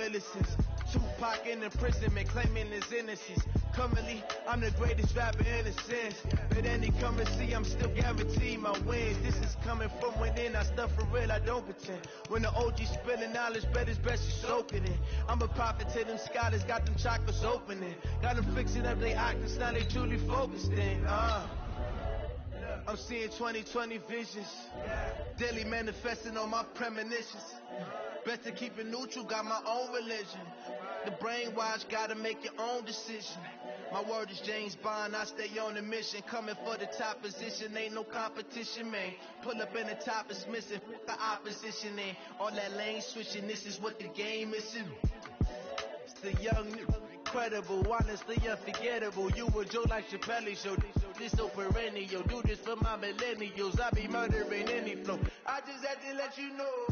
millicents. Tupac in imprisonment, claiming his innocence. Currently, I'm the greatest rapper in a sense. But any come and see, I'm still guaranteed my wins. This is coming from within, I stuff for real, I don't pretend. When the OG spilling knowledge, bet it's best you soak it in. I'm a prophet to them scholars, got them chakras opening. Got them fixing up their octaves, now they truly focused in. I'm seeing 2020 visions. Daily manifesting on my premonitions. Best to keep it neutral, got my own religion. The brainwash, gotta make your own decision. My word is James Bond, I stay on a mission. Coming for the top position, ain't no competition, man. Pull up in the top, it's missing, the opposition, man. All that lane switching, this is what the game is. It's the young, incredible, honestly unforgettable. You a Joe like Chappelle show. This so perennial, do this for my millennials. I be murdering any flow. I just had to let you know.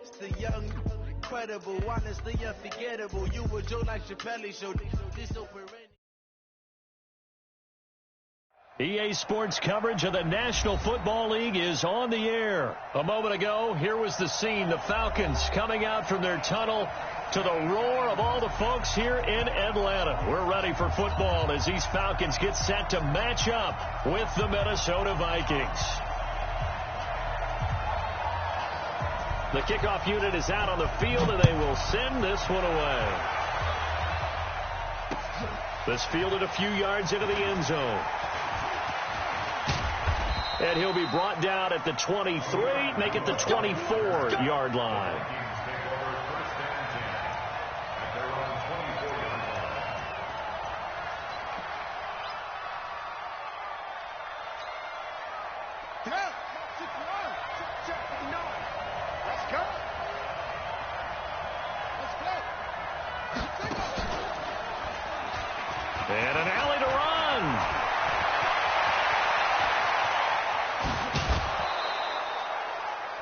It's the young, incredible, honestly unforgettable. You a Joe like Chappelle show. This so perennial. EA Sports coverage of the National Football League is on the air. A moment ago, here was the scene. The Falcons coming out from their tunnel to the roar of all the folks here in Atlanta. We're ready for football as these Falcons get set to match up with the Minnesota Vikings. The kickoff unit is out on the field, and they will send this one away. This fielded a few yards into the end zone. And he'll be brought down at the 23, make it the 24-yard line. And an alley to run.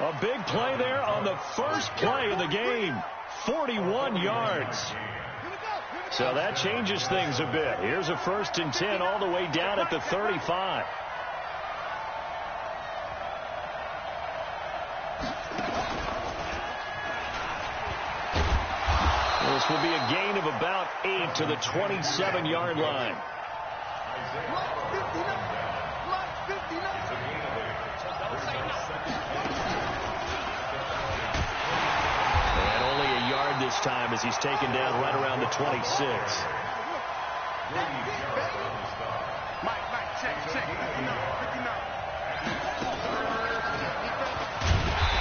A big play there on the first play of the game. 41 yards. So that changes things a bit. Here's a 1st and 10 all the way down at the 35. This will be a gain of about 8 to the 27-yard line. And only a yard this time as he's taken down right around the 26.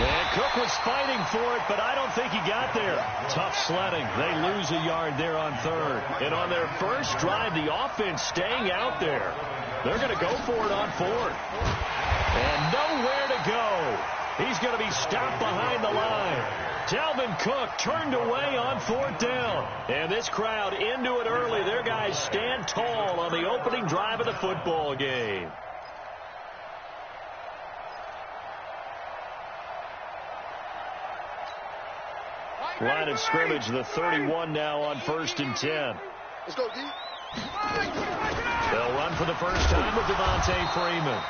And Cook was fighting for it, but I don't think he got there. Tough sledding. They lose a yard there on 3rd. And on their first drive, the offense staying out there. They're going to go for it on 4th. And nowhere to go. He's going to be stopped behind the line. Dalvin Cook turned away on 4th down. And this crowd into it early. Their guys stand tall on the opening drive of the football game. Line of scrimmage, the 31 now on 1st and 10. Let's go, D. They'll run for the first time with Devontae Freeman.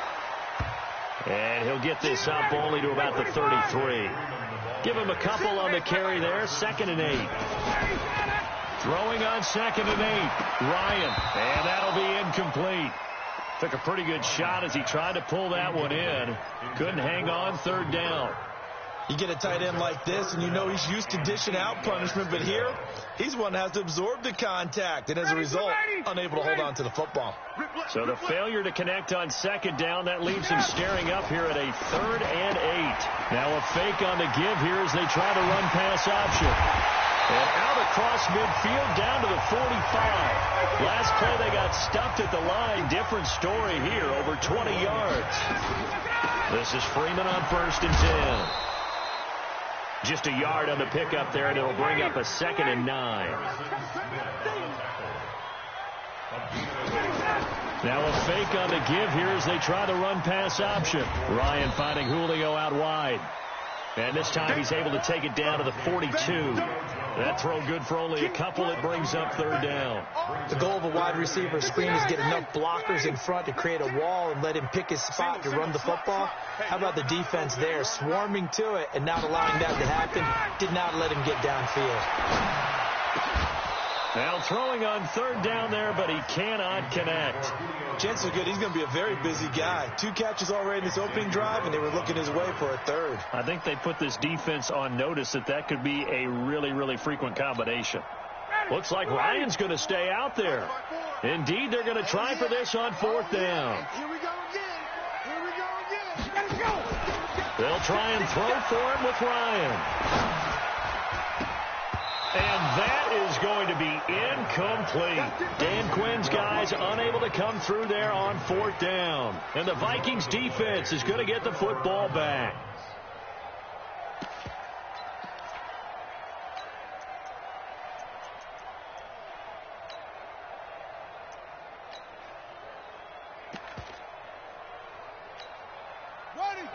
And he'll get this up only to about the 33. Give him a couple on the carry there. 2nd and 8. Throwing on 2nd and 8. Ryan. And that'll be incomplete. Took a pretty good shot as he tried to pull that one in. Couldn't hang on 3rd down. You get a tight end like this, and you know he's used to dishing out punishment, but here, he's one that has to absorb the contact, and as a result, unable to hold on to the football. So the failure to connect on 2nd down, that leaves him staring up here at a 3rd and 8. Now a fake on the give here as they try to run pass option. And out across midfield down to the 45. Last play they got stuffed at the line. Different story here, over 20 yards. This is Freeman on 1st and 10. Just a yard on the pickup there, and it'll bring up a 2nd and 9. Now a fake on the give here as they try the run pass option. Ryan finding Julio out wide. And this time he's able to take it down to the 42. That throw good for only a couple. It brings up third down. The goal of a wide receiver screen is get enough blockers in front to create a wall and let him pick his spot to run the football. How about the defense there, swarming to it and not allowing that to happen? Did not let him get downfield. Now throwing on third down there, but he cannot connect. Chances are good he's going to be a very busy guy. 2 catches already in this opening drive, and they were looking his way for a third. I think they put this defense on notice that could be a really, really frequent combination. Looks like Ryan's going to stay out there. Indeed, they're going to try for this on fourth down. Here we go again. Here we go again. Let's go. They'll try and throw for him with Ryan. And that is going to be incomplete. Dan Quinn's guys unable to come through there on fourth down. And the Vikings defense is going to get the football back.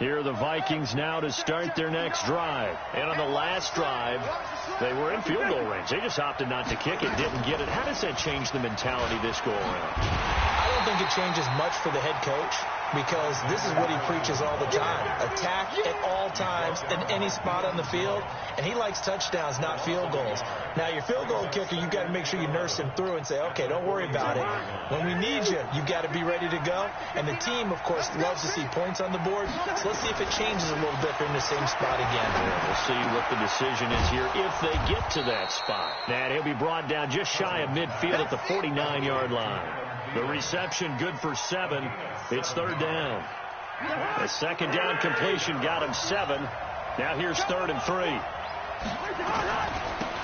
Here are the Vikings now to start their next drive. And on the last drive, they were in field goal range. They just opted not to kick it, didn't get it. How does that change the mentality this go around? I don't think it changes much for the head coach, because this is what he preaches all the time. Attack at all times in any spot on the field, and he likes touchdowns, not field goals. Now, your field goal kicker, you've got to make sure you nurse him through and say, okay, don't worry about it. When we need you, you've got to be ready to go. And the team, of course, loves to see points on the board. So let's see if it changes a little bit. They're in the same spot again. Yeah, we'll see what the decision is here if they get to that spot. And he'll be brought down just shy of midfield at the 49-yard line. The reception good for 7. It's third down. The second down completion got him 7. Now here's 3rd and 3.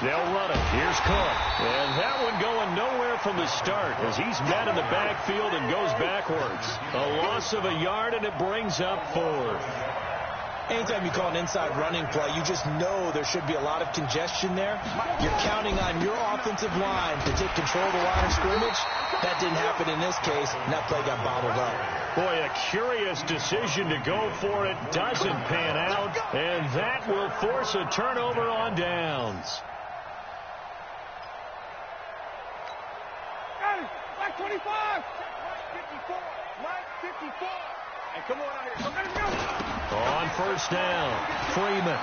They'll run it. Here's Cook. And that one going nowhere from the start as he's met in the backfield and goes backwards. A loss of a yard, and it brings up 4th. Anytime you call an inside running play, you just know there should be a lot of congestion there. You're counting on your offensive line to take control of the line of scrimmage. That didn't happen in this case, and that play got bottled up. Boy, a curious decision to go for it. Doesn't pan out, and that will force a turnover on downs. Mike 25. Mike 54. Mike 54. Hey, come on out here. Let's go. On first down, Freeman.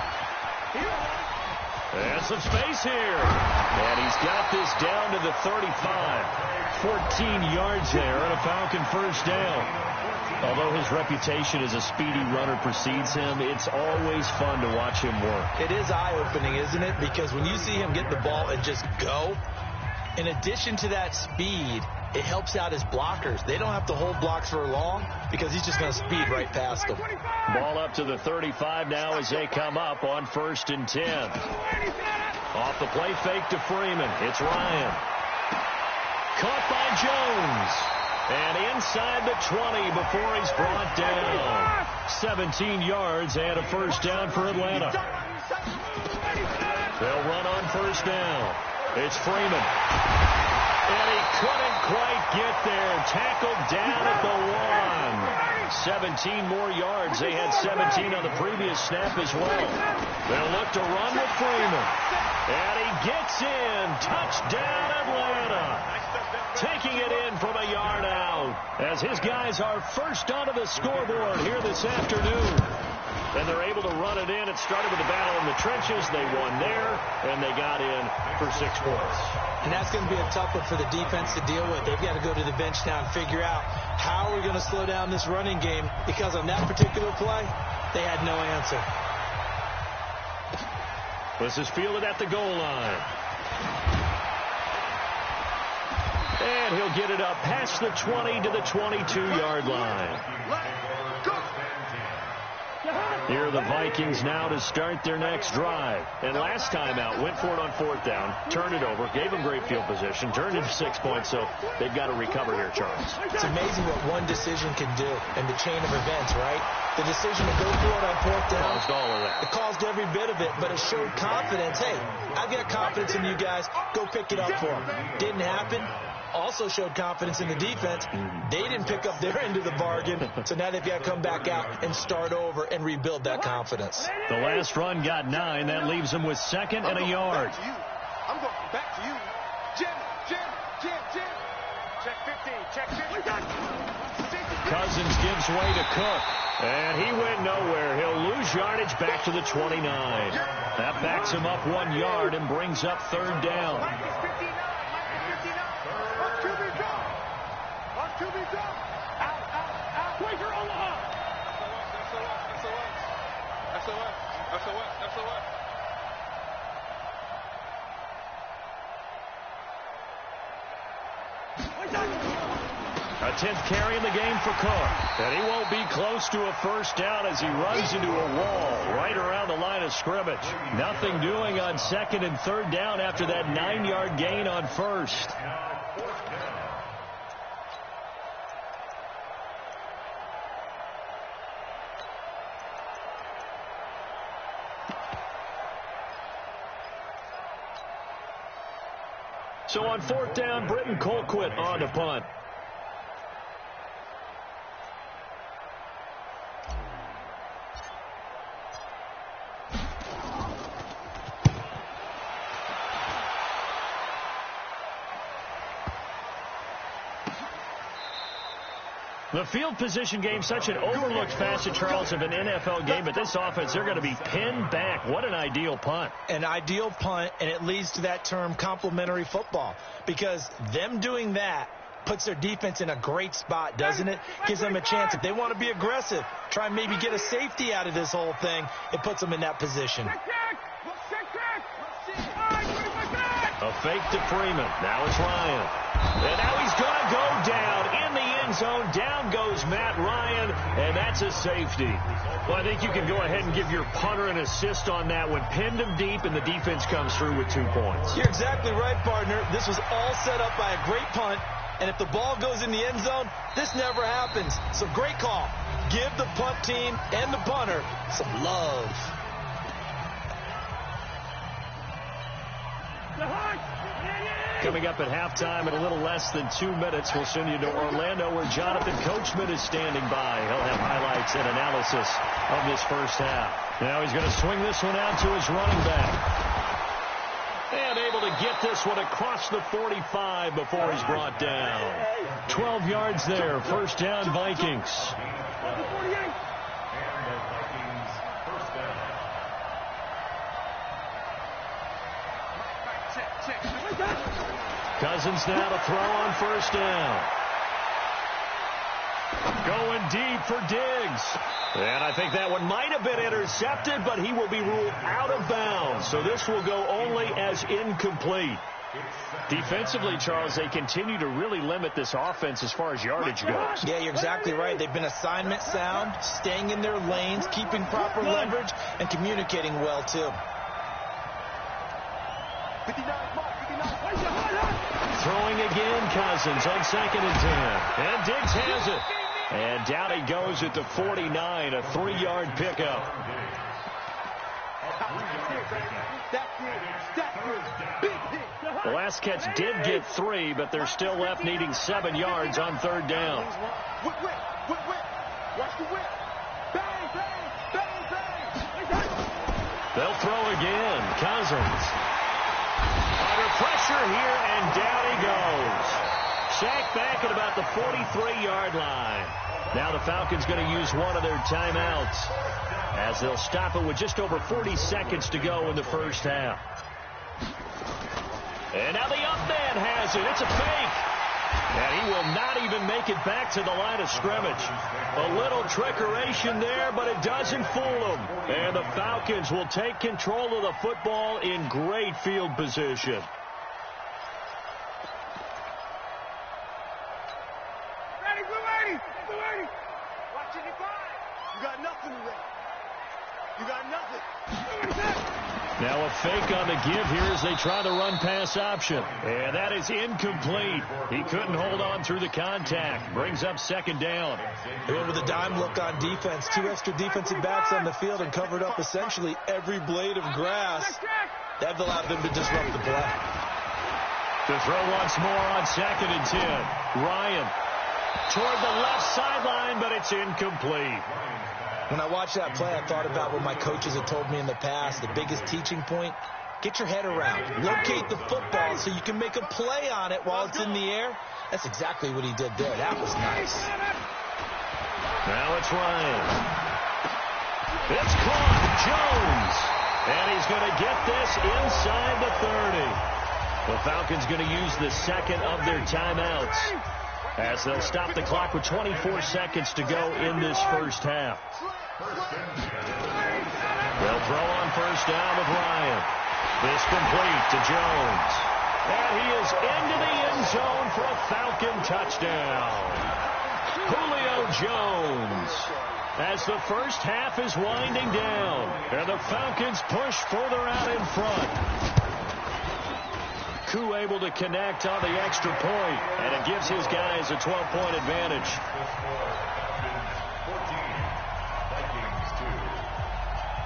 And some space here. And he's got this down to the 35. 14 yards there and a Falcon first down. Although his reputation as a speedy runner precedes him, it's always fun to watch him work. It is eye-opening, isn't it? Because when you see him get the ball and just go, in addition to that speed, it helps out his blockers. They don't have to hold blocks for long because he's just going to speed right past them. Ball up to the 35 now as they come up on 1st and 10. Off the play fake to Freeman. It's Ryan. Caught by Jones. And inside the 20 before he's brought down. 17 yards and a first down for Atlanta. They'll run on first down. It's Freeman. And he couldn't quite get there. Tackled down at the 1. 17 more yards. They had 17 on the previous snap as well. They'll look to run with Freeman. And he gets in. Touchdown, Atlanta. Taking it in from a yard out. As his guys are first onto the scoreboard here this afternoon. And they're able to run it in. It started with a battle in the trenches. They won there, and they got in for 6 points. And that's going to be a tough one for the defense to deal with. They've got to go to the bench now and figure out how we're going to slow down this running game, because on that particular play, they had no answer. This is fielded at the goal line. And he'll get it up past the 20 to the 22-yard line. Here are the Vikings now to start their next drive. And last time out, went for it on 4th down, turned it over, gave them great field position, turned it to 6 points, so they've got to recover here, Charles. It's amazing what one decision can do in the chain of events, right? The decision to go for it on 4th down. Caused all of that. It caused every bit of it, but it showed confidence. Hey, I've got confidence in you guys. Go pick it up for them. Didn't happen. Also showed confidence in the defense. They didn't pick up their end of the bargain, so now they've got to come back out and start over and rebuild that confidence. The last run got 9. That leaves them with 2nd and a yard. I'm going back to you. Jim. Check 15. Check 15. Cousins gives way to Cook. And he went nowhere. He'll lose yardage back to the 29. That backs him up 1 yard and brings up third down. Mike is 59. On QB drop. Out. Quaker Omaha. SOS. A 10th carry in the game for Cook. And he won't be close to a first down as he runs into a wall right around the line of scrimmage. Nothing doing on second and third down after that 9-yard gain on first. So on fourth down, Britton Colquitt on to punt. The field position game, such an overlooked facet, Charles, of an NFL game, but this offense, they're going to be pinned back. What an ideal punt. An ideal punt, and it leads to that term complementary football, because them doing that puts their defense in a great spot, doesn't it? Gives them a chance. If they want to be aggressive, try and maybe get a safety out of this whole thing, it puts them in that position. A fake to Freeman. Now it's Ryan. And now he's going to go down in the end zone. Down goes Matt Ryan, and that's a safety. Well, I think you can go ahead and give your punter an assist on that one. Pinned him deep, and the defense comes through with 2 points. You're exactly right, partner. This was all set up by a great punt, and if the ball goes in the end zone, this never happens. So great call. Give the punt team and the punter some love. Coming up at halftime in a little less than 2 minutes, we'll send you to Orlando where Jonathan Coachman is standing by. He'll have highlights and analysis of this first half. Now he's going to swing this one out to his running back. And able to get this one across the 45 before he's brought down. 12 yards there. First down, Vikings. Cousins now to throw on first down. Going deep for Diggs. And I think that one might have been intercepted, but he will be ruled out of bounds. So this will go only as incomplete. Defensively, Charles, they continue to really limit this offense as far as yardage goes. Yeah, you're exactly right. They've been assignment sound, staying in their lanes, keeping proper leverage, and communicating well, too. Throwing again, Cousins on 2nd and 10. And Diggs has it. And down he goes at the 49, a 3-yard pickup. The last catch did get 3, but they're still left needing 7 yards on third down. They'll throw again. Cousins. Under pressure here, and down he goes. Sacked back at about the 43-yard line. Now the Falcons going to use one of their timeouts as they'll stop it with just over 40 seconds to go in the first half. And now the up man has it. It's a fake. And he will not even make it back to the line of scrimmage. A little trickeration there, but it doesn't fool him. And the Falcons will take control of the football in great field position. Now a fake on the give here as they try the run-pass option. And that is incomplete. He couldn't hold on through the contact. Brings up second down. They went with a dime look on defense. 2 extra defensive backs on the field and covered up essentially every blade of grass. That allowed them to disrupt the play. To throw once more on 2nd and 10. Ryan toward the left sideline, but it's incomplete. When I watched that play, I thought about what my coaches had told me in the past. The biggest teaching point, Get your head around. Locate the football so you can make a play on it while it's in the air. That's exactly what he did there. That was nice. Now it's Ryan. It's caught. Jones. And he's going to get this inside the 30. The Falcons going to use the second of their timeouts as they'll stop the clock with 24 seconds to go in this first half. They'll throw on first down with Ryan. This complete to Jones. And he is into the end zone for a Falcon touchdown. Julio Jones. As the first half is winding down, and the Falcons push further out in front. Koo able to connect on the extra point, and it gives his guys a 12-point advantage.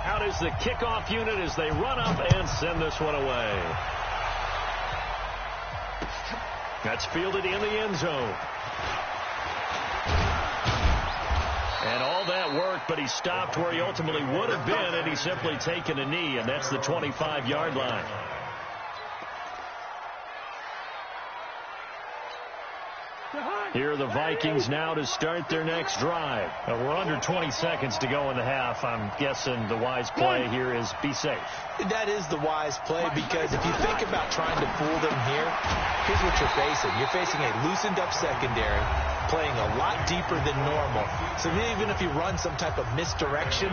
Out is the kickoff unit as they run up and send this one away. That's fielded in the end zone. And all that work, but he stopped where he ultimately would have been, and he's simply taken a knee, and that's the 25-yard line. Here are the Vikings now to start their next drive. We're under 20 seconds to go in the half. I'm guessing the wise play here is be safe. That is the wise play, because if you think about trying to fool them here, here's what you're facing. You're facing a loosened-up secondary, playing a lot deeper than normal. So even if you run some type of misdirection,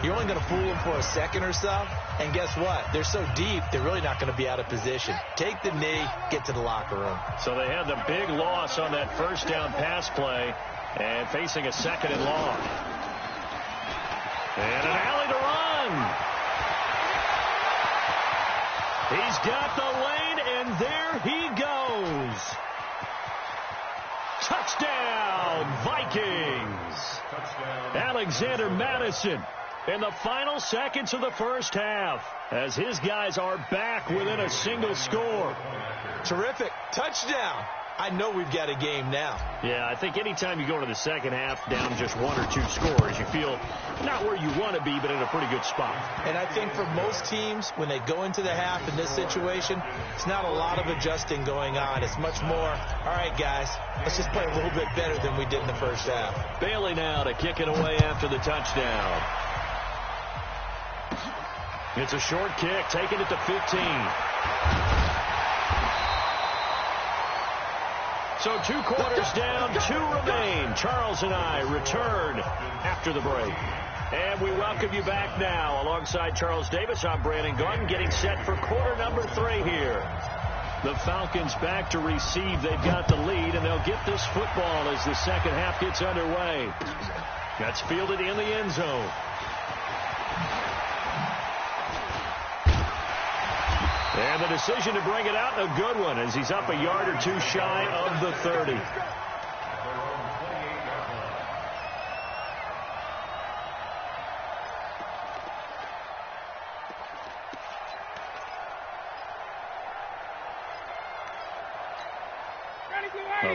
you're only going to fool them for a second or so. And guess what? They're so deep, they're really not going to be out of position. Take the knee, get to the locker room. So they had the big loss on that first down pass play and facing a second and long. And an alley to run. He's got the lane, and there he goes. Touchdown, Vikings. Alexander Madison in the final seconds of the first half as his guys are back within a single score. Terrific. Touchdown. I know we've got a game now. Yeah, I think anytime you go into the second half down just one or two scores, you feel not where you want to be, but in a pretty good spot. And I think for most teams, when they go into the half in this situation, it's not a lot of adjusting going on. It's much more, all right, guys, let's just play a little bit better than we did in the first half. Bailey now to kick it away after the touchdown. It's a short kick, taking it to 15. So 2 quarters down, 2 remain. Charles and I return after the break. And we welcome you back now. Alongside Charles Davis, I'm Brandon Gordon, getting set for quarter number 3 here. The Falcons back to receive. They've got the lead, and they'll get this football as the second half gets underway. That's fielded in the end zone. And the decision to bring it out, a good one, as he's up a yard or two shy of the 30.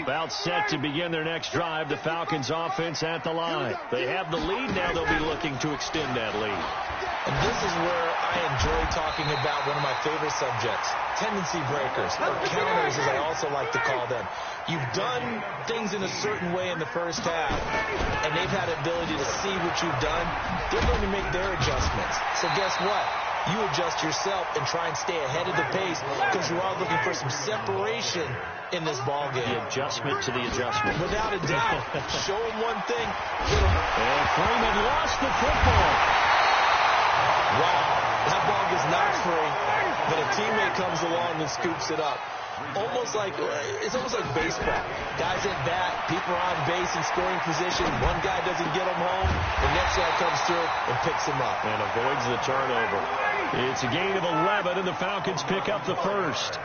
About set to begin their next drive, the Falcons offense at the line. They have the lead now. They'll be looking to extend that lead. And this is where I enjoy talking about one of my favorite subjects, tendency breakers, or counters as I also like to call them. You've done things in a certain way in the first half, and they've had the ability to see what you've done. They're going to make their adjustments. So guess what? You adjust yourself and try and stay ahead of the pace, because you are looking for some separation in this ball game. The adjustment to the adjustment. Without a doubt. Show them one thing. And Freeman lost the football. Wow, that ball gets knocked free, but a teammate comes along and scoops it up. It's almost like baseball. Guys at bat, people are on base in scoring position. One guy doesn't get them home. The next guy comes through and picks them up. And avoids the turnover. It's a gain of 11, and the Falcons pick up the first.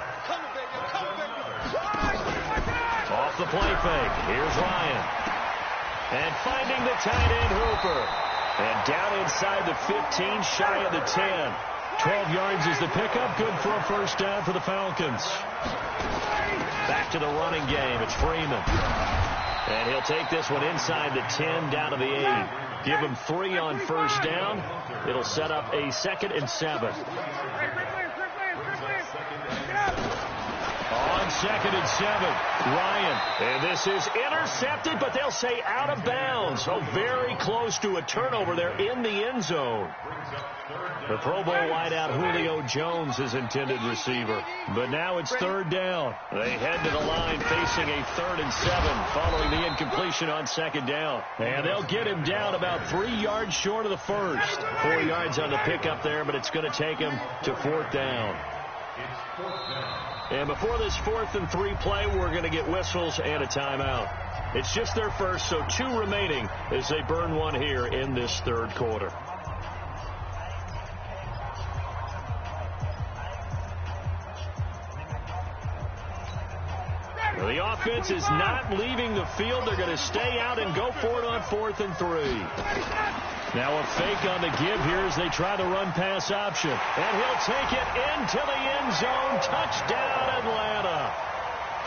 Off the play fake. Here's Ryan. And finding the tight end Hooper. And down inside the 15, shy of the 10. 12 yards is the pickup. Good for a first down for the Falcons. Back to the running game. It's Freeman. And he'll take this one inside the 10, down to the 8. Give him 3 on first down. It'll set up a 2nd and 7. 2nd and 7. Ryan. And this is intercepted, but they'll say out of bounds. So very close to a turnover there in the end zone. The Pro Bowl wideout Julio Jones is intended receiver. But now it's 3rd down. They head to the line facing a 3rd and 7 following the incompletion on 2nd down. And they'll get him down about 3 yards short of the first. 4 yards on the pickup there, but it's going to take him to 4th down. And before this 4th and 3 play, we're going to get whistles and a timeout. It's just their first, so 2 remaining as they burn one here in this 3rd quarter. The offense is not leaving the field. They're going to stay out and go for it on 4th and 3. Now a fake on the give here as they try the run-pass option. And he'll take it into the end zone. Touchdown, Atlanta.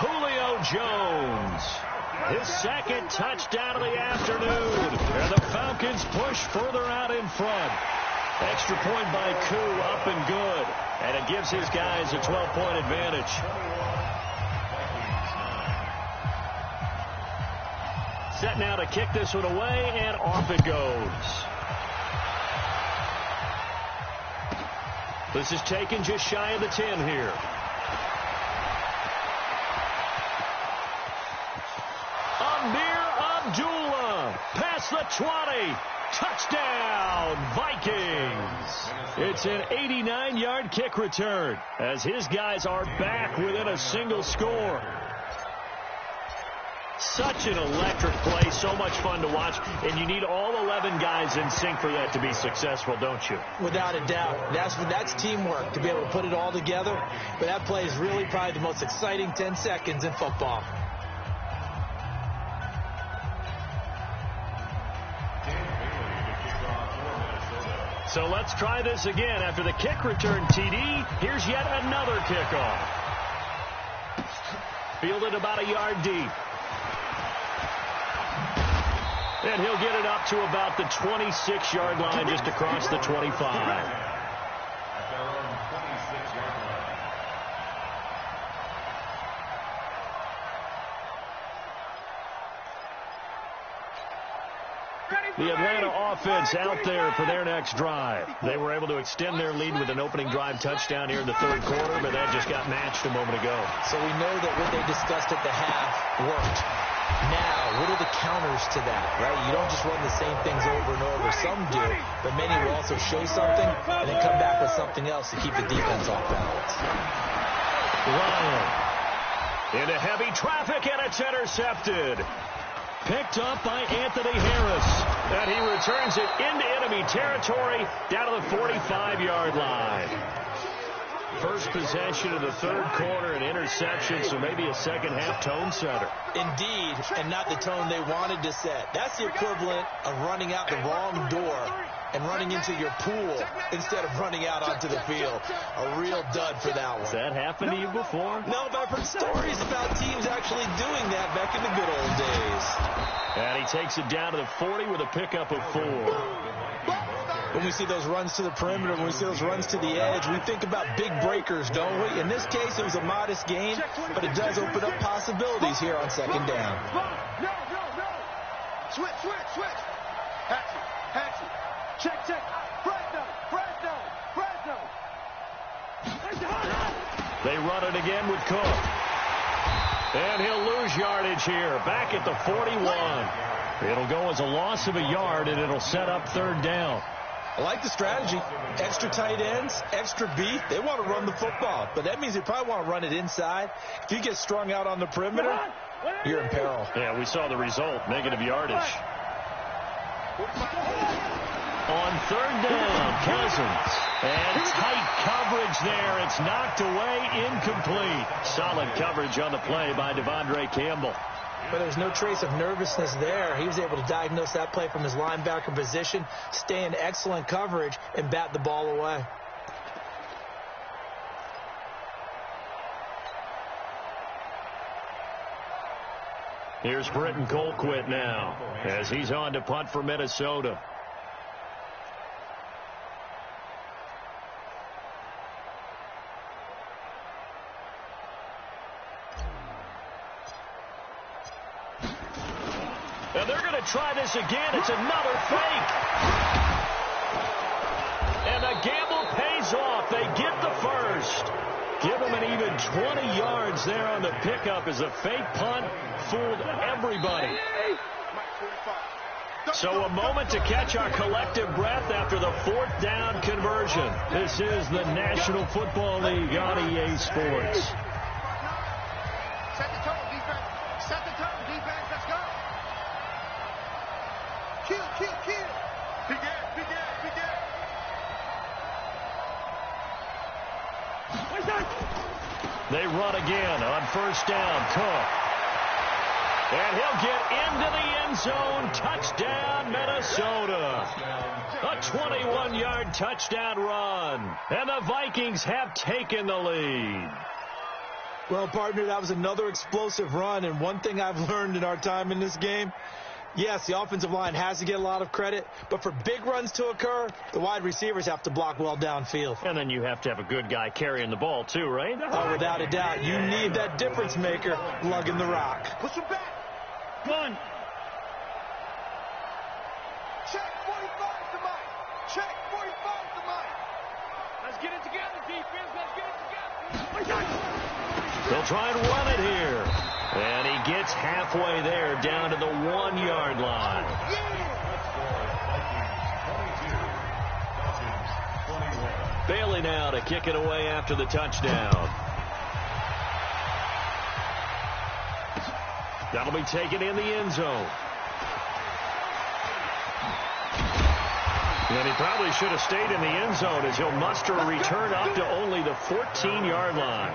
Julio Jones. His 2nd touchdown of the afternoon. And the Falcons push further out in front. Extra point by Koo, up and good. And it gives his guys a 12-point advantage. Set now to kick this one away, and off it goes. This is taken just shy of the 10 here. Amir Abdullah past the 20. Touchdown, Vikings. It's an 89-yard kick return as his guys are back within a single score. Such an electric play, so much fun to watch, and you need all 11 guys in sync for that to be successful, don't you? Without a doubt. That's teamwork, to be able to put it all together. But that play is really probably the most exciting 10 seconds in football. So let's try this again. After the kick return, TD, here's yet another kickoff. Fielded about a yard deep. And he'll get it up to about the 26-yard line, just across the 25. The Atlanta offense out there for their next drive. They were able to extend their lead with an opening drive touchdown here in the 3rd quarter, but that just got matched a moment ago. So we know that what they discussed at the half worked. Now, what are the counters to that, right? You don't just run the same things over and over. Some do, but many will also show something and then come back with something else to keep the defense off balance. Ryan into heavy traffic, and it's intercepted. Picked up by Anthony Harris. And he returns it into enemy territory down to the 45-yard line. First possession of the 3rd quarter, an interception, so maybe a second-half tone setter. Indeed, and not the tone they wanted to set. That's the equivalent of running out the wrong door and running into your pool instead of running out onto the field. A real dud for that one. Has that happened to you before? No, but I've heard stories about teams actually doing that back in the good old days. And he takes it down to the 40 with a pickup of 4. When we see those runs to the perimeter, when we see those runs to the edge, we think about big breakers, don't we? In this case, it was a modest gain, but it does open up possibilities here on 2nd down. No. Switch. Hatchet. Check. Fresno. They run it again with Cook. And he'll lose yardage here, back at the 41. It'll go as a loss of a yard, and it'll set up 3rd down. I like the strategy. Extra tight ends, extra beef. They want to run the football, but that means they probably want to run it inside. If you get strung out on the perimeter, you're in peril. Yeah, we saw the result, negative yardage. On 3rd down, Cousins. And tight coverage there. It's knocked away, incomplete. Solid coverage on the play by Devondre Campbell. But there's no trace of nervousness there. He was able to diagnose that play from his linebacker position, stay in excellent coverage, and bat the ball away. Here's Britton Colquitt now as he's on to punt for Minnesota. And they're going to try this again. It's another fake. And the gamble pays off. They get the first. Give them an even 20 yards there on the pickup as a fake punt fooled everybody. So a moment to catch our collective breath after the fourth down conversion. This is the National Football League on EA Sports. Set the tone, defense. Set the tone, defense. Let's go. Kill, kill, kill. Begin. They run again on first down. Cook. And he'll get into the end zone. Touchdown, Minnesota. A 21-yard touchdown run. And the Vikings have taken the lead. Well, partner, that was another explosive run. And one thing I've learned in our time in this game, yes, the offensive line has to get a lot of credit, but for big runs to occur, the wide receivers have to block well downfield. And then you have to have a good guy carrying the ball, too, right? Oh, without a doubt. You need that difference maker lugging the rock. Push him back. Gun. Check 45 to Mike. Check 45 to Mike. Let's get it together, defense. Let's get it together. They'll try and run it here. And he gets halfway there down to the 1-yard line. Bailey now to kick it away after the touchdown. That'll be taken in the end zone. And he probably should have stayed in the end zone as he'll muster a return up to only the 14-yard line.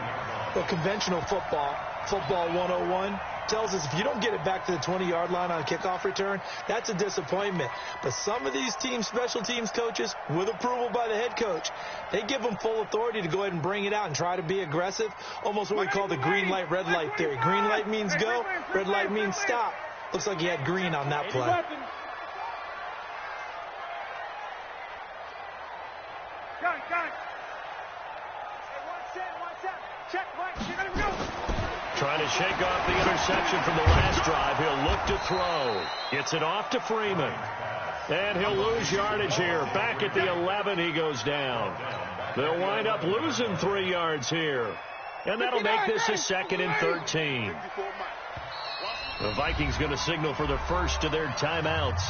Well, conventional football 101, tells us if you don't get it back to the 20-yard line on a kickoff return, that's a disappointment. But some of these teams, special teams coaches, with approval by the head coach, they give them full authority to go ahead and bring it out and try to be aggressive, almost what we call the green light, red light theory. Green light means go, red light means stop. Looks like he had green on that play. Got it. Hey, one set. Check, Mike. You're going to go. Trying to shake off the interception from the last drive. He'll look to throw. Gets it off to Freeman. And he'll lose yardage here. Back at the 11, he goes down. They'll wind up losing 3 yards here. And that'll make this a 2nd and 13. The Vikings going to signal for the first of their timeouts.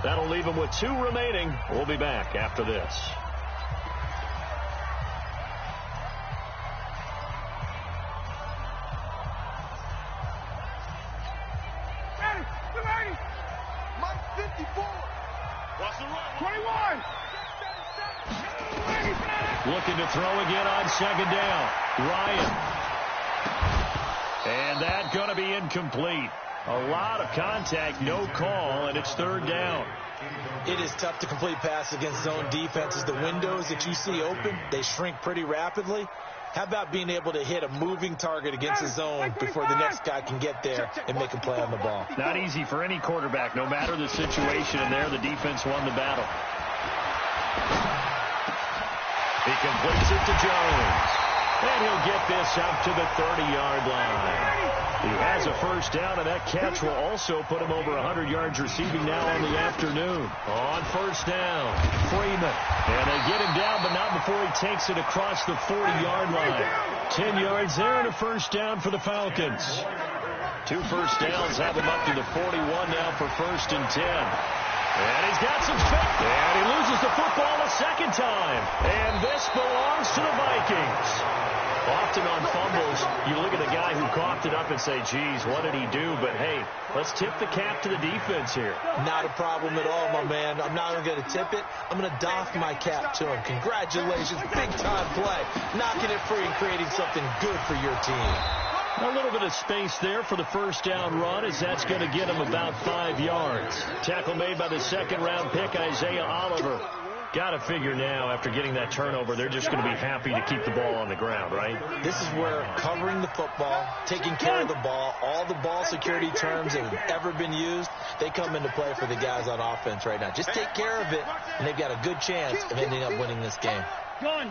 That'll leave them with 2 remaining. We'll be back after this. Mike 54. What's the run? 21. Looking to throw again on 2nd down. Ryan. And that's going to be incomplete. A lot of contact, no call, and it's 3rd down. It is tough to complete pass against zone defenses. The windows that you see open, they shrink pretty rapidly. How about being able to hit a moving target against the zone before the next guy can get there and make a play on the ball? Not easy for any quarterback, no matter the situation, and there the defense won the battle. He completes it to Jones. And he'll get this out to the 30-yard line. He has a first down, and that catch will also put him over 100 yards receiving now on the afternoon. On first down, Freeman. And they get him down, but not before he takes it across the 40-yard line. 10 yards there and a first down for the Falcons. 2 first downs have him up to the 41 now for 1st and 10. And he's got some space. And he loses the football a second time. And this belongs to the Vikings. Often on fumbles, you look at the guy who coughed it up and say, geez, what did he do? But, hey, let's tip the cap to the defense here. Not a problem at all, my man. I'm not even going to tip it. I'm going to doff my cap to him. Congratulations. Big-time play. Knocking it free and creating something good for your team. A little bit of space there for the first down run, as that's going to get him about 5 yards. Tackle made by the 2nd-round pick, Isaiah Oliver. Got to figure now, after getting that turnover, they're just going to be happy to keep the ball on the ground, right? This is where covering the football, taking care of the ball, all the ball security terms that have ever been used, they come into play for the guys on offense right now. Just take care of it, and they've got a good chance of ending up winning this game. Gun.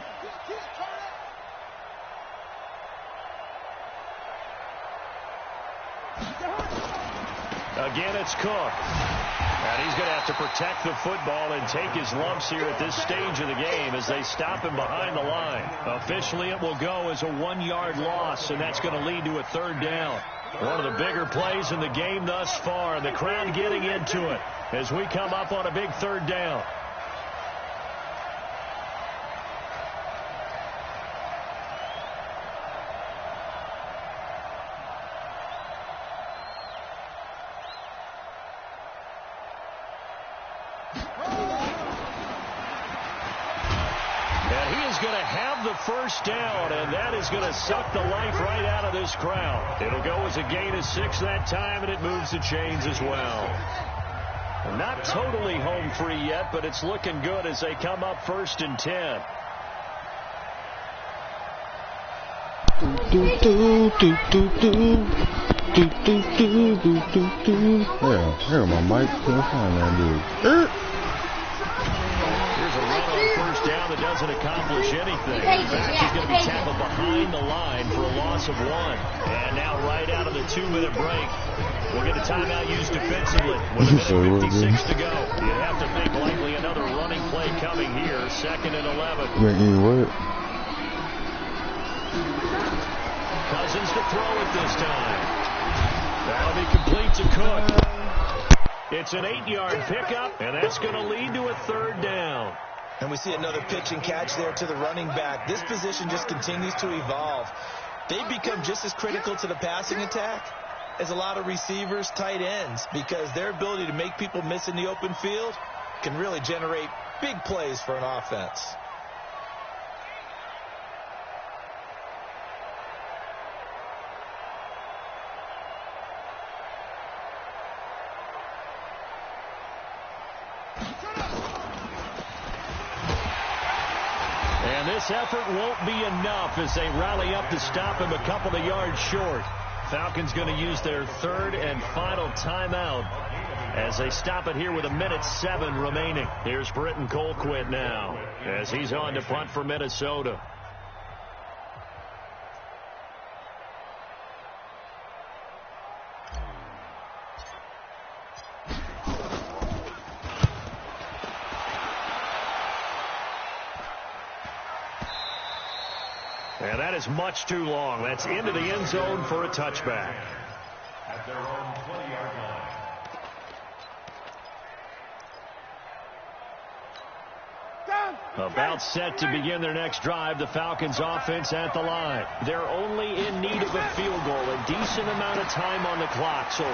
Again, it's Cook. And he's going to have to protect the football and take his lumps here at this stage of the game as they stop him behind the line. Officially, it will go as a 1-yard loss, and that's going to lead to a third down. One of the bigger plays in the game thus far, and the crowd getting into it as we come up on a big third down. First down, and that is going to suck the life right out of this crowd. It'll go as a gain of 6 that time, and it moves the chains as well. Not totally home free yet, but it's looking good as they come up 1st and 10. Yeah, here my mic. Can't find that dude. Down that doesn't accomplish anything. In fact, he's going to be tackled behind the line for a loss of 1. And now right out of the 2-minute break, we'll get a timeout used defensively with a minute 56 to go. You have to think likely another running play coming here, 2nd and 11. Cousins to throw it this time. That'll be complete to Cook. It's an 8-yard pickup, and that's going to lead to a third down. And we see another pitch and catch there to the running back. This position just continues to evolve. They become just as critical to the passing attack as a lot of receivers, tight ends, because their ability to make people miss in the open field can really generate big plays for an offense. This effort won't be enough as they rally up to stop him a couple of yards short. Falcons going to use their 3rd and final timeout as they stop it here with 1:07 remaining. Here's Britton Colquitt now as he's on to punt for Minnesota. And that is much too long. That's into the end zone for a touchback. At their own 20-yard line. About set to begin their next drive. The Falcons offense at the line. They're only in need of a field goal. A decent amount of time on the clock. So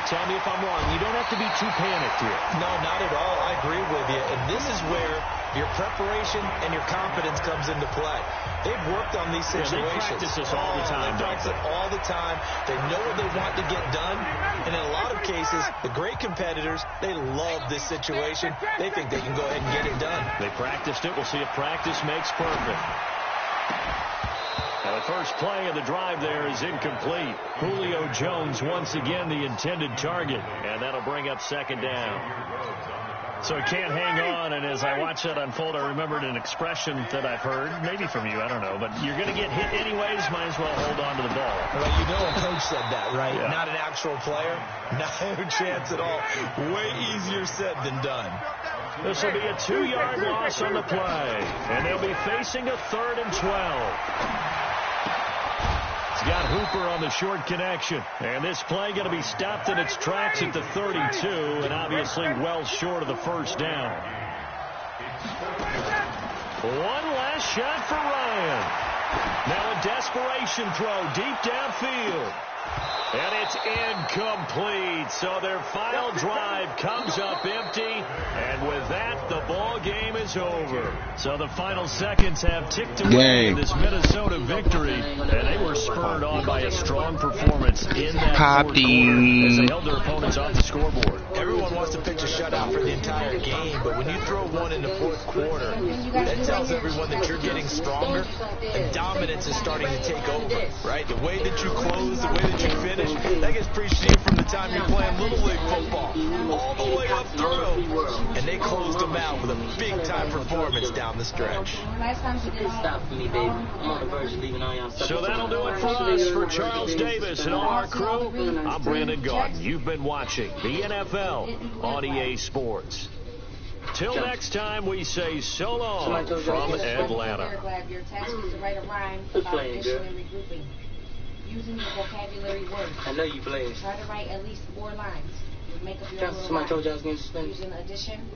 tell me if I'm wrong. You don't have to be too panicked here. No, not at all. I agree with you. And this is where your preparation and your confidence comes into play. They've worked on these situations. They practice this all the time. They practice it all the time. They know what they want to get done. And in a lot of cases, the great competitors, they love this situation. They think they can go ahead and get it done. They practiced it. We'll see if practice makes perfect. Now the first play of the drive there is incomplete. Julio Jones once again the intended target. And that'll bring up 2nd down. So it can't hang on, and as I watch that unfold, I remembered an expression that I've heard, maybe from you, I don't know, but you're going to get hit anyways, might as well hold on to the ball. Well, you know a coach said that, right? Yeah. Not an actual player. No chance at all. Way easier said than done. This will be a 2-yard loss on the play, and they'll be facing a 3rd and 12. He's got Hooper on the short connection. And this play going to be stopped in its tracks at the 32, and obviously well short of the first down. One last shot for Ryan. Now a desperation throw deep downfield. And it's incomplete. So their final drive comes up empty. And with that, the ball game is over. So the final seconds have ticked away in this Minnesota victory. And they were spurred on by a strong performance in that fourth quarter as they held their opponents off the scoreboard. Everyone wants to pitch a shutout for the entire game, but when you throw one in the fourth quarter, that tells everyone that you're getting stronger, and dominance is starting to take over, right? The way that you close, the way that you finish, that gets preached to you from the time you're playing Little League football, all the way up through. And they closed them out with a big-time performance down the stretch. So that'll do it for us. For Charles Davis and all our crew, I'm Brandon Garden. You've been watching the NFL on EA Sports. Till next time, we say so long from Atlanta. Your task is to write a rhyme about addition and regrouping. Using your vocabulary words. I know you played. Try to write at least 4 lines. You make up your own Somebody told you I was getting suspended. Using addition.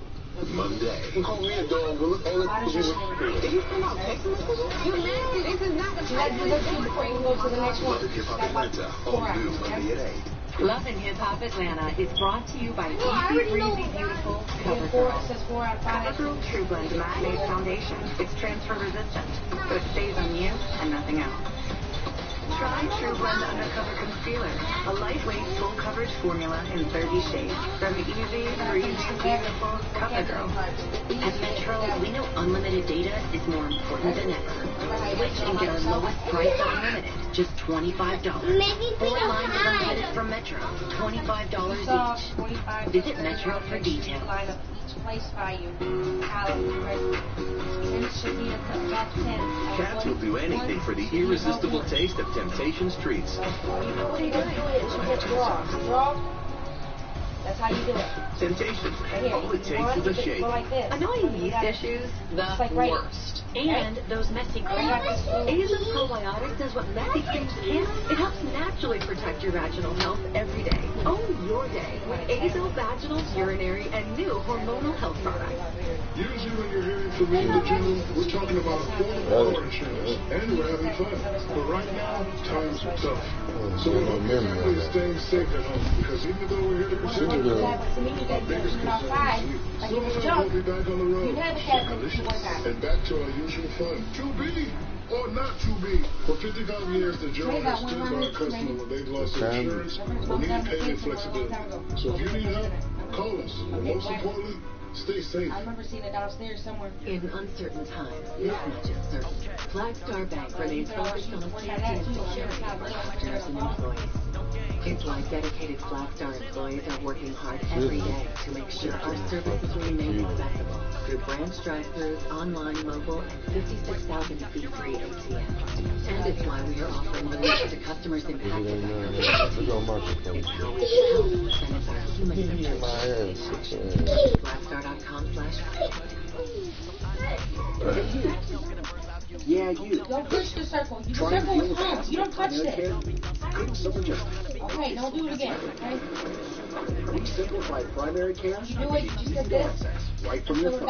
Monday. Call me a dog. Addition and regrouping. You nasty. This is not the Let's do this before you go to the next one. Hip Hop Atlanta, all new Monday at 8. Love and Hip Hop Atlanta is brought to you by Easy Breezy Beautiful Cover Girl. Cover Girl True Blend Matte Foundation. It's transfer resistant, so it stays on you and nothing else. Try True Blend Undercover Concealer, a lightweight full coverage formula in 30 shades from Easy Breezy Beautiful Cover Girl. At Metro, we know unlimited data is more important than ever. Switch and get our lowest price unlimited, just $25. 4 lines of unlimited from Metro, $25 each. Visit Metro for details. Place value. Cats will do anything for the irresistible taste of Temptations treats. What are you going to do? It should get draw. That's how you do it. Temptations. All it takes is a shake. Annoying yeast issues, the worst. And those messy greens. Aza Probiotic does what messy things can't. It helps naturally protect your vaginal health every day. Own your day with Aza Vaginal, Urinary, and new hormonal health products. Usually when you're hearing from me in the gym, we're talking about affordable car insurance, and we're having fun. But right now, times are tough. So we're definitely staying safe at home, because even though we're here to protect you, our biggest concern is you. So we'll be back on the road. And back to our usual fun. 2B or not 2B. For 55 years, the Joe has stood by our customer when they've lost their insurance or needed payment flexibility. So if you need help, call us. And most importantly, stay safe. I remember seeing it downstairs somewhere. In uncertain times, it's not just certain. Flagstar Bank remains focused on safety and security of our customers and employees. It's why dedicated Flagstar employees are working hard every day to make sure our services remain accessible through branch drive-thrus, online, mobile, and 56,000 fee-free ATMs. And it's why we are offering relief to customers impacted by COVID. It's how we help, and it's our human-centered. Yeah, you. Don't push the circle. The circle is home. You don't touch this. Couldn't someone just... Okay, don't do it again, okay? We simplify primary care. You do it, you just did this. Right from your phone.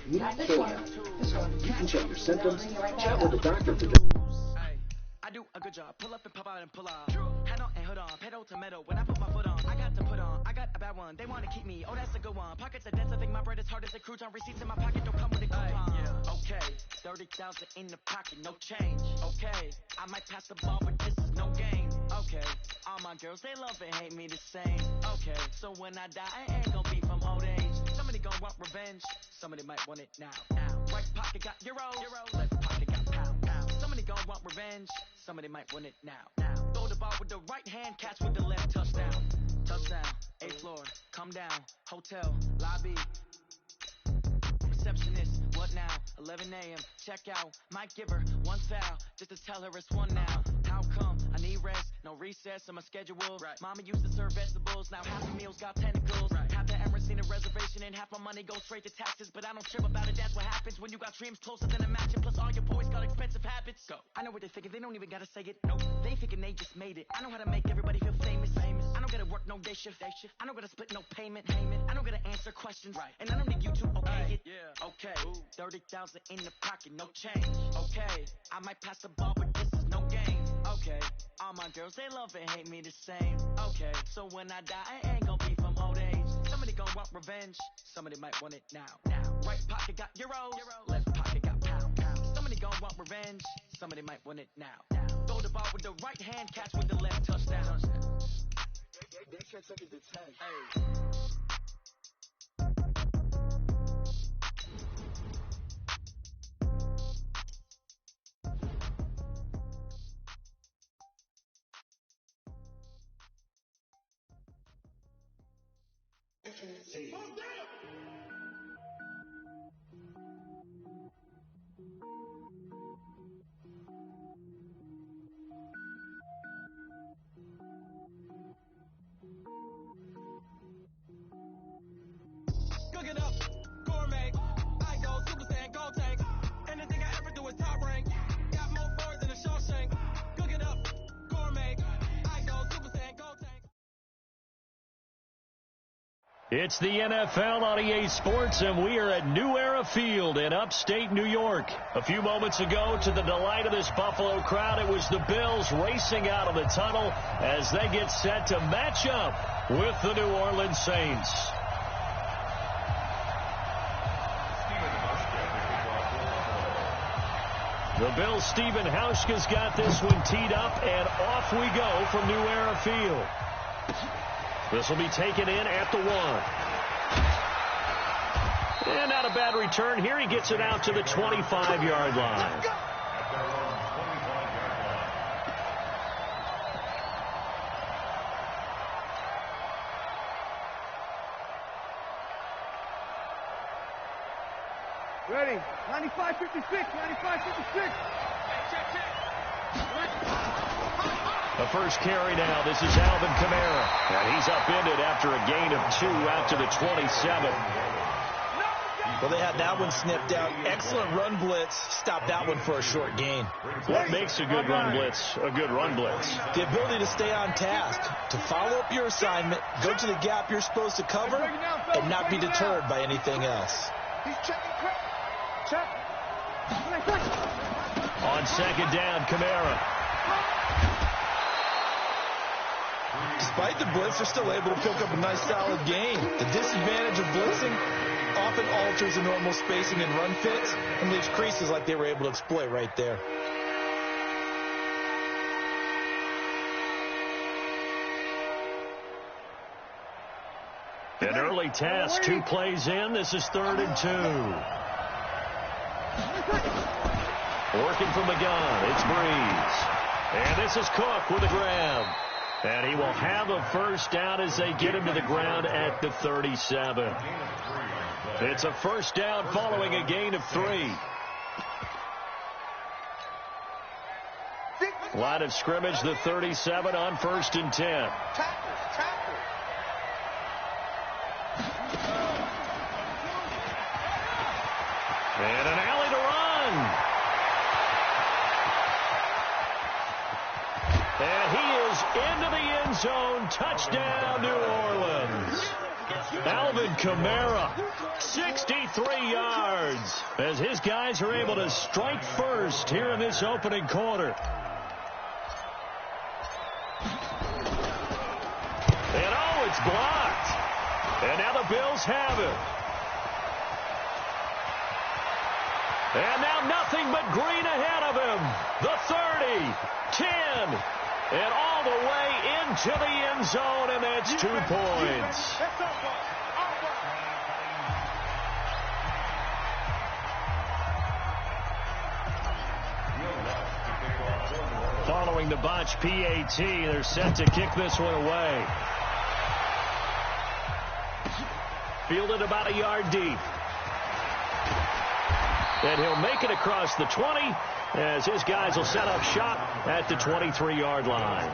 Not this one. This one. You can check your symptoms, chat with the doctor for I do a good job. Pull up and pop out and pull out. Head on and hood on. Pedal to metal. When I put my foot on, I got to put on. I got a bad one. They want to keep me. Oh, that's a good one. Pockets are dense. I think my bread is hard as a crouton. Receipts in my pocket don't come with a coupon. Yeah. Okay. 30,000 in the pocket. No change. Okay. I might pass the ball, but this is no game. Okay. All my girls, they love and hate me the same. Okay. So when I die, I ain't gonna be from old age. Somebody gonna want revenge. Somebody might want it now. Right pocket got euros. Left pocket got pound. Somebody gonna want revenge. Somebody might win it now. Throw the ball with the right hand, catch with the left. Touchdown. Touchdown. 8th floor. Come down. Hotel. Lobby. Receptionist. What now? 11 a.m. Check out. Might give her one foul just to tell her it's one now. How come? I need rest. No recess in my schedule. Right. Mama used to serve vegetables. Now half the meals got tentacles. Right. Half the Emirates need a reservation and half my money goes straight to taxes. But I don't trip about it. That's what happens when you got dreams closer than a mansion. Plus all your boys got expensive habits. Go. I know what they're thinking. They don't even gotta say it. Nope. They thinking they just made it. I know how to make everybody feel famous. I don't gotta work no day shift. I don't gotta split no payment. I don't gotta answer questions. Right. And I don't need you to okay it. Yeah. Okay. 30,000 in the pocket. No change. Okay. I might pass the ball, but this is no game. Okay. All my girls, they love and hate me the same. Okay. So when I die, I ain't gonna be from old age. Somebody gonna want revenge. Somebody might want it now. Right pocket got euros. Left pocket got pound. Somebody gonna want revenge. Somebody might want it now. Throw the ball with the right hand, catch with the left. Touchdown. They can't take it to 10. Hey. Cook it up, gourmet. I go Super Saiyan, go tank. Anything I ever do is top rank. Got more boards than a Shawshank. Cook it up, gourmet. I go Super Saiyan, go tank. It's the NFL on EA Sports, and we are at New Era Field in upstate New York. A few moments ago, to the delight of this Buffalo crowd, it was the Bills racing out of the tunnel as they get set to match up with the New Orleans Saints. The Bills' Stephen Hauschka's got this one teed up, and off we go from New Era Field. This will be taken in at the 1. And not a bad return here. He gets it out to the 25-yard line. Ready. 95-56. 95-56. The first carry now. This is Alvin Kamara. And he's upended after a gain of 2 out to the 27. Well, they had that one snipped out. Excellent run blitz. Stopped that one for a short gain. What makes a good run blitz a good run blitz? The ability to stay on task, to follow up your assignment, go to the gap you're supposed to cover, and not be deterred by anything else. He's checking quick. Check. On second down, Kamara. Despite the blitz, they're still able to pick up a nice solid gain. The disadvantage of blitzing often alters the normal spacing and run fits and leaves creases like they were able to exploit right there. An early task, 2 plays in. This is 3rd and 2. Working from the gun, it's Breeze. And this is Cook with a grab. And he will have a first down as they get him to the ground at the 37. It's a first down following a gain of 3. Line of scrimmage, the 37 on 1st and 10. And an alley to run. And he is into the end zone. Touchdown, New Orleans. Alvin Kamara, 63 yards, as his guys are able to strike first here in this opening quarter. And oh, it's blocked. And now the Bills have it. And now nothing but green ahead of him. The 30, 10, and all the way into the end zone, and that's 2 points. Following the botch PAT, they're set to kick this one away. Fielded about a yard deep. And he'll make it across the 20 as his guys will set up shop at the 23-yard line.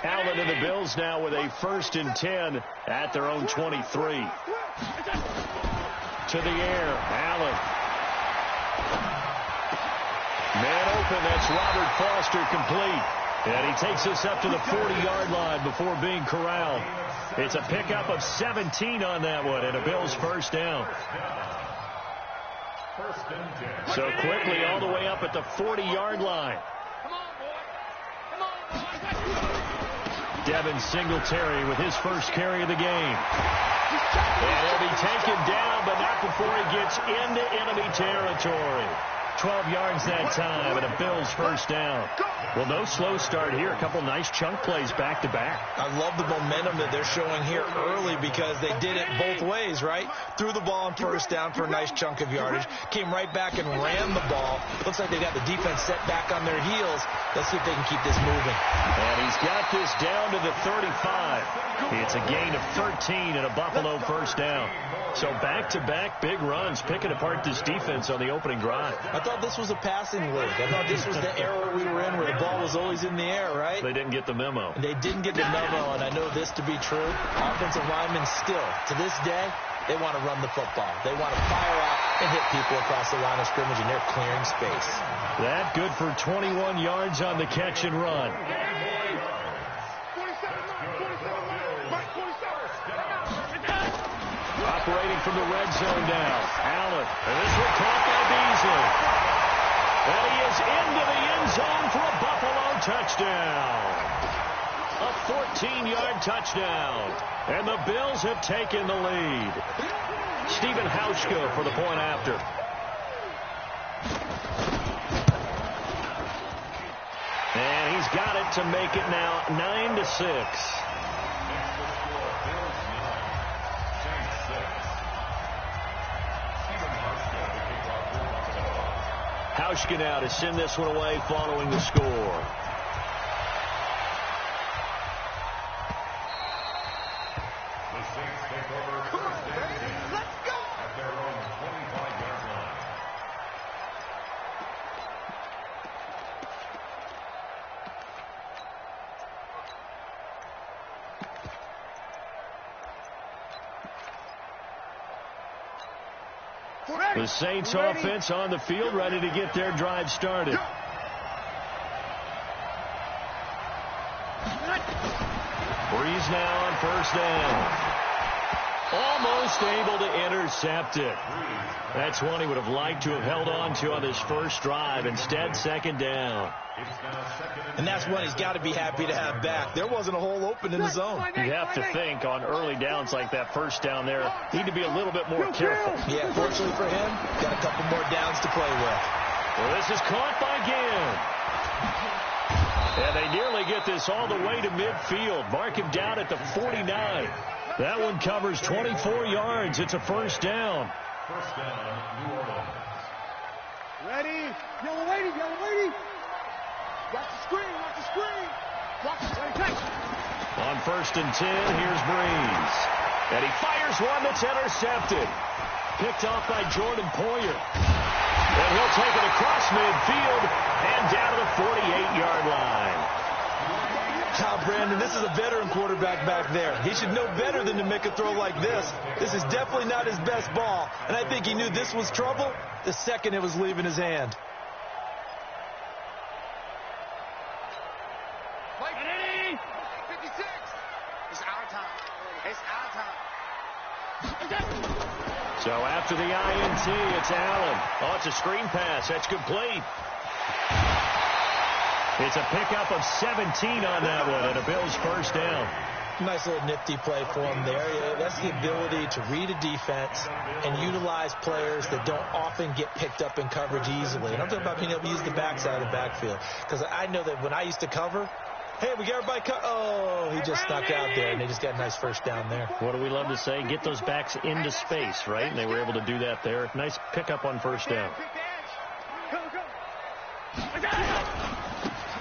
Allen and the Bills now with a 1st and 10 at their own 23. To the air, Allen. Man open, that's Robert Foster complete. And he takes this up to the 40-yard line before being corralled. It's a pickup of 17 on that one, and a Bills first down. So quickly all the way up at the 40-yard line. Devin Singletary with his first carry of the game. And he'll be taken down, but not before he gets into enemy territory. 12 yards that time, and a Bills first down. Well, no slow start here. A couple nice chunk plays back-to-back. I love the momentum that they're showing here early because they did it both ways, right? Threw the ball on first down for a nice chunk of yardage. Came right back and ran the ball. Looks like they got the defense set back on their heels. Let's see if they can keep this moving. And he's got this down to the 35. It's a gain of 13 and a Buffalo first down. So back-to-back big runs, picking apart this defense on the opening drive. I thought this was a passing league. I thought this was the era we were in where the ball was always in the air, right? They didn't get the memo. They didn't get the memo, and I know this to be true. Offensive linemen still, to this day, they want to run the football. They want to fire out and hit people across the line of scrimmage, and they're clearing space. That good for 21 yards on the catch and run. Operating from the red zone now. Allen. And this one caught by Beasley. And he is into the end zone for a Buffalo touchdown. A 14-yard touchdown. And the Bills have taken the lead. Stephen Hauschka for the point after. And he's got it to make it now 9-6. Hauschka now to send this one away following the score. The Saints offense on the field, ready to get their drive started. Breeze now on first down. Almost able to intercept it. That's one he would have liked to have held on to on his first drive. Instead, second down. And that's one he's got to be happy to have back. There wasn't a hole open in the zone. You have to think on early downs like that first down there, need to be a little bit more careful. Yeah, fortunately for him, got a couple more downs to play with. Well, this is caught by Ginn. And they nearly get this all the way to midfield. Mark him down at the 49. That one covers 24 yards. It's a first down. First down, New Orleans. Ready? Yellow lady, yellow lady. Watch the screen, watch the screen. Watch the screen. On first and 10, here's Breeze. And he fires one that's intercepted. Picked off by Jordan Poyer. And he'll take it across midfield and down to the 48-yard line. Brandon, this is a veteran quarterback back there. He should know better than to make a throw like this. This is definitely not his best ball, and I think he knew this was trouble the second it was leaving his hand. Mike, 56. It's our time. It's our time. So after the INT, it's Allen. Oh, it's a screen pass. That's complete. It's a pickup of 17 on that one, and a Bills first down. Nice little nifty play for him there. Yeah, that's the ability to read a defense and utilize players that don't often get picked up in coverage easily. And I'm talking about being able to use the backside of the backfield. Because I know that when I used to cover, hey, we got everybody oh, he just snuck out there, and they just got a nice first down there. What do we love to say? Get those backs into space, right? And they were able to do that there. Nice pickup on first down.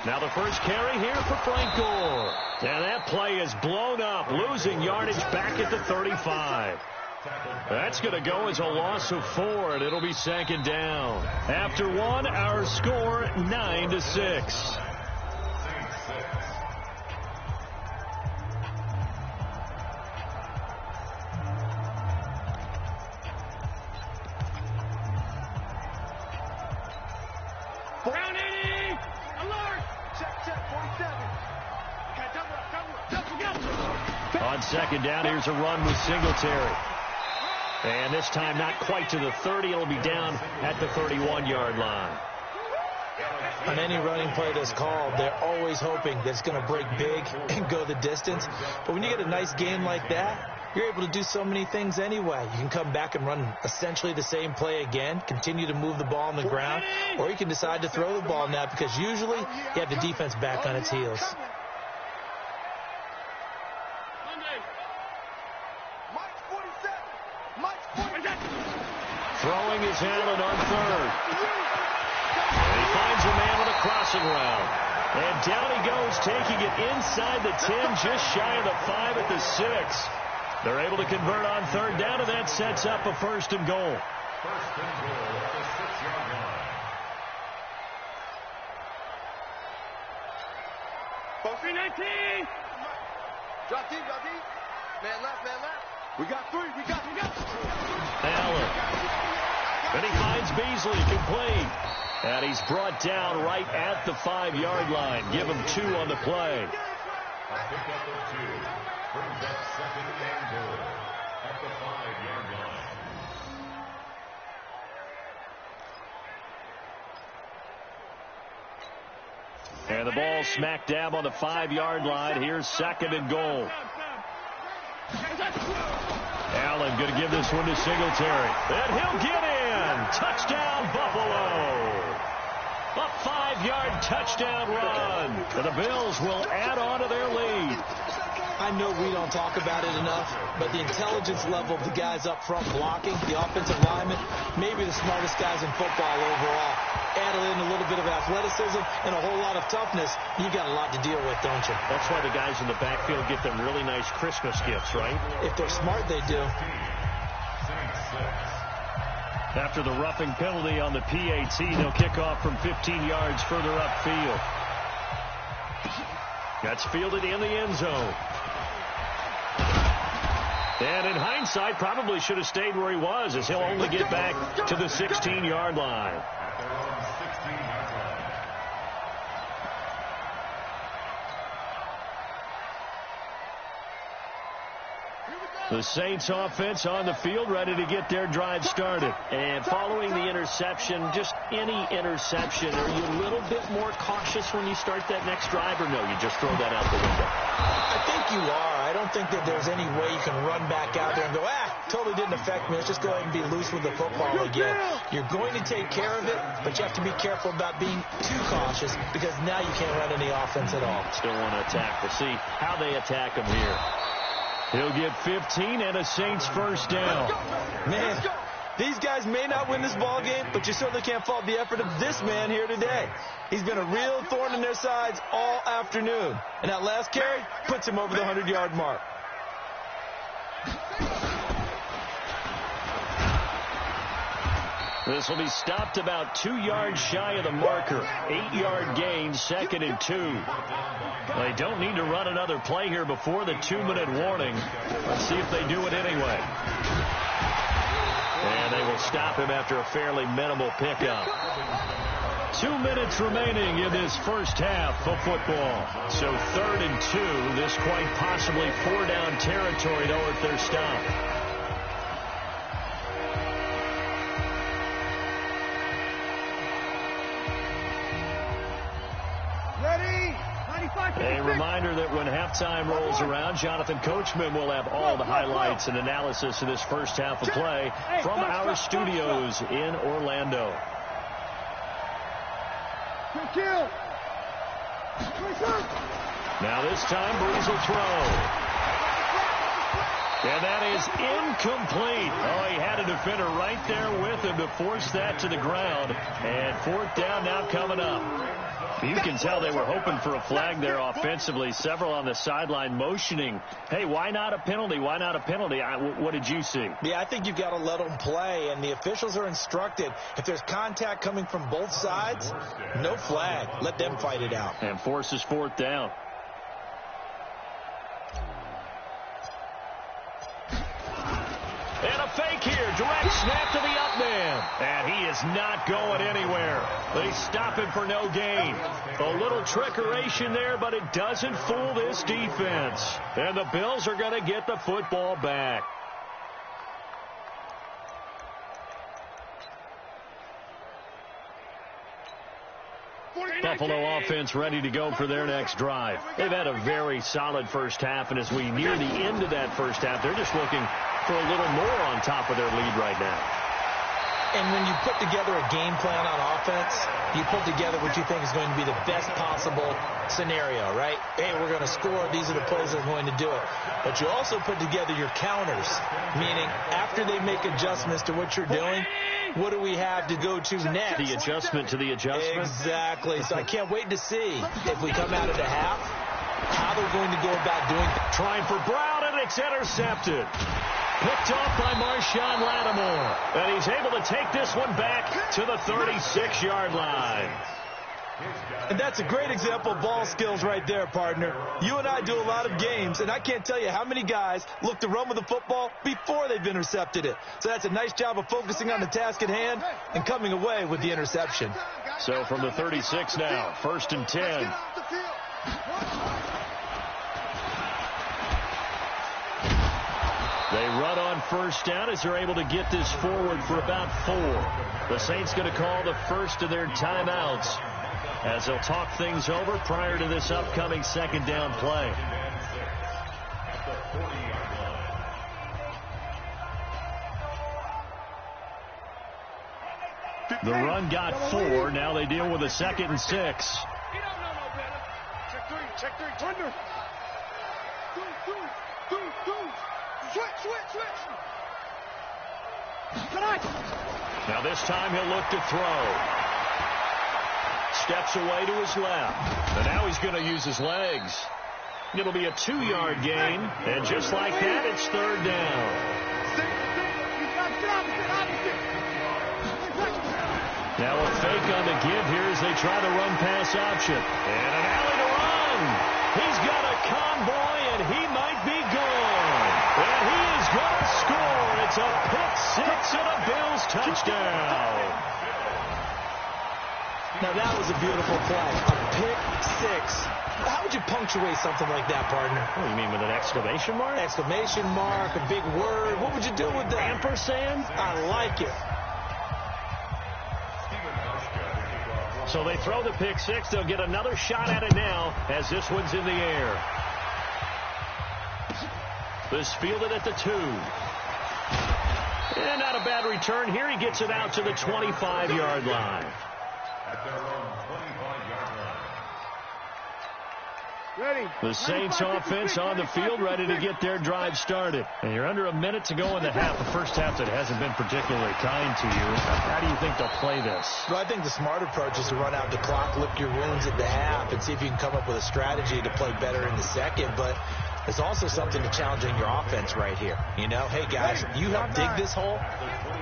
Now the first carry here for Frank Gore. And that play is blown up, losing yardage back at the 35. That's going to go as a loss of 4, and it'll be second down. After one, our score 9-6. On second down, here's a run with Singletary. And this time not quite to the 30. It'll be down at the 31-yard line. On any running play that's called, they're always hoping that it's going to break big and go the distance. But when you get a nice game like that, you're able to do so many things anyway. You can come back and run essentially the same play again, continue to move the ball on the ground, or you can decide to throw the ball now because usually you have the defense back on its heels. Throwing is Allen on third. And he finds a man on a crossing route. And down he goes, taking it inside the 10, just shy of the 5 at the 6. They're able to convert on third down, and that sets up a first and goal. First and goal at the 6-yard line. Post 19. Drop deep, drop deep. Man left, man left. We got three. Allen. And he finds Beasley complete. And he's brought down right at the 5-yard line. Give him 2 on the play. A pickup of 2 brings up second and goal at the 5-yard line. And the ball smack dab on the 5-yard line. Here's second and goal. Allen going to give this one to Singletary. And he'll get in. Touchdown, Buffalo. A 5-yard touchdown run. And the Bills will add on to their lead. I know we don't talk about it enough, but the intelligence level of the guys up front blocking, the offensive linemen, maybe the smartest guys in football overall. Added in a little bit of athleticism and a whole lot of toughness. You've got a lot to deal with, don't you? That's why the guys in the backfield get them really nice Christmas gifts, right? If they're smart, they do. After the roughing penalty on the PAT, they'll kick off from 15 yards further upfield. That's fielded in the end zone. And in hindsight, probably should have stayed where he was, as he'll only get back to the 16-yard line. The Saints offense on the field, ready to get their drive started. And following the interception, just any interception, are you a little bit more cautious when you start that next drive, or no, you just throw that out the window? I think you are. I don't think that there's any way you can run back out there and go, totally didn't affect me. Let's just go ahead and be loose with the football again. You're going to take care of it, but you have to be careful about being too cautious because now you can't run any offense at all. Still want to attack. We'll see how they attack him here. He'll get 15 and a Saints first down. Man, these guys may not win this ball game, but you certainly can't fault the effort of this man here today. He's been a real thorn in their sides all afternoon. And that last carry puts him over the 100-yard mark. This will be stopped about 2 yards shy of the marker. 8-yard gain, 2nd and 2. They don't need to run another play here before the 2-minute warning. Let's see if they do it anyway. And they will stop him after a fairly minimal pickup. 2 minutes remaining in this first half of football. So 3rd and 2. This quite possibly 4-down territory, though, if they're stopped. A reminder that when halftime rolls around, Jonathan Coachman will have all the highlights and analysis of this first half of play from our studios in Orlando. Now this time, Breeze will throw. And that is incomplete. Oh, he had a defender right there with him to force that to the ground. And 4th down now coming up. You can tell they were hoping for a flag there offensively. Several on the sideline motioning, hey, why not a penalty? Why not a penalty? What did you see? Yeah, I think you've got to let them play, and the officials are instructed. If there's contact coming from both sides, no flag. Let them fight it out. And forces 4th down. And a fake here. Direct snap to the up man. And he is not going anywhere. They stop him for no gain. A little trickeration there, but it doesn't fool this defense. And the Bills are going to get the football back. Buffalo offense ready to go for their next drive. They've had a very solid first half, and as we near the end of that first half, they're just looking for a little more on top of their lead right now. And when you put together a game plan on offense, you put together what you think is going to be the best possible scenario, right? Hey, we're going to score. These are the plays that are going to do it. But you also put together your counters, meaning after they make adjustments to what you're doing, what do we have to go to next? The adjustment to the adjustment. Exactly. So I can't wait to see if we come out of the half, how they're going to go about doing that. Trying for Brown, and it's intercepted. Picked off by Marshawn Lattimore. And he's able to take this one back to the 36-yard line. And that's a great example of ball skills right there, partner. You and I do a lot of games, and I can't tell you how many guys look to run with the football before they've intercepted it. So that's a nice job of focusing on the task at hand and coming away with the interception. So from the 36 now, 1st and 10. They run on first down as they're able to get this forward for about 4. The Saints going to call the first of their timeouts as they'll talk things over prior to this upcoming second down play. The run got 4. Now they deal with a 2nd and 6. Check 3. Thunder. Switch. Now this time he'll look to throw. Steps away to his left. And now he's going to use his legs. It'll be a 2-yard gain. And just like that, it's 3rd down. Now a fake on the give here as they try the run-pass option. And an alley to run. He's got a convoy, and he might be gone. And he is going to score. It's a pick-6 and a Bills touchdown. Now that was a beautiful play. A pick-6. How would you punctuate something like that, partner? What do you mean, with an exclamation mark? Exclamation mark, a big word. What would you do with that? Ampersand? I like it. So they throw the pick-6. They'll get another shot at it now as this one's in the air. This fielded at the 2. And not a bad return here. He gets it out to the 25-yard line. At their own 25-yard line. Ready. The Saints offense on the field ready to get their drive started. And you're under a minute to go in the half. The first half that hasn't been particularly kind to you. How do you think they'll play this? Well, I think the smart approach is to run out the clock, lick your wounds at the half, and see if you can come up with a strategy to play better in the second. But there's also something to challenging your offense right here. You know, hey, guys, you help dig this hole.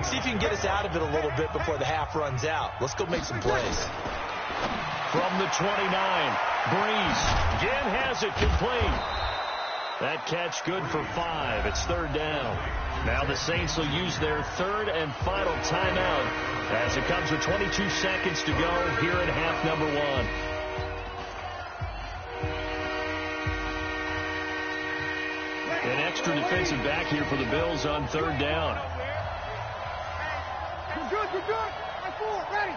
See if you can get us out of it a little bit before the half runs out. Let's go make some plays. From the 29, Breeze again has it complete. That catch good for 5. It's 3rd down. Now the Saints will use their 3rd and final timeout as it comes with 22 seconds to go here in half number 1. An extra defensive back here for the Bills on 3rd down. You're good. My 4, ready.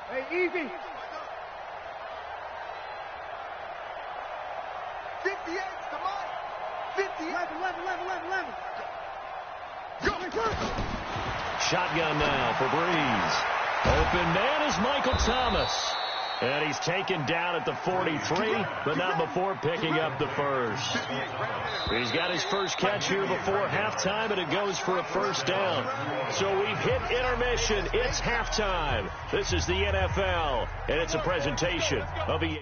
Hey, easy. 58, come on. 50, 11. Go. Shotgun now for Breeze. Open man is Michael Thomas. And he's taken down at the 43, but not before picking up the first. He's got his first catch here before halftime, and it goes for a 1st down. So we've hit intermission. It's halftime. This is the NFL, and it's a presentation of the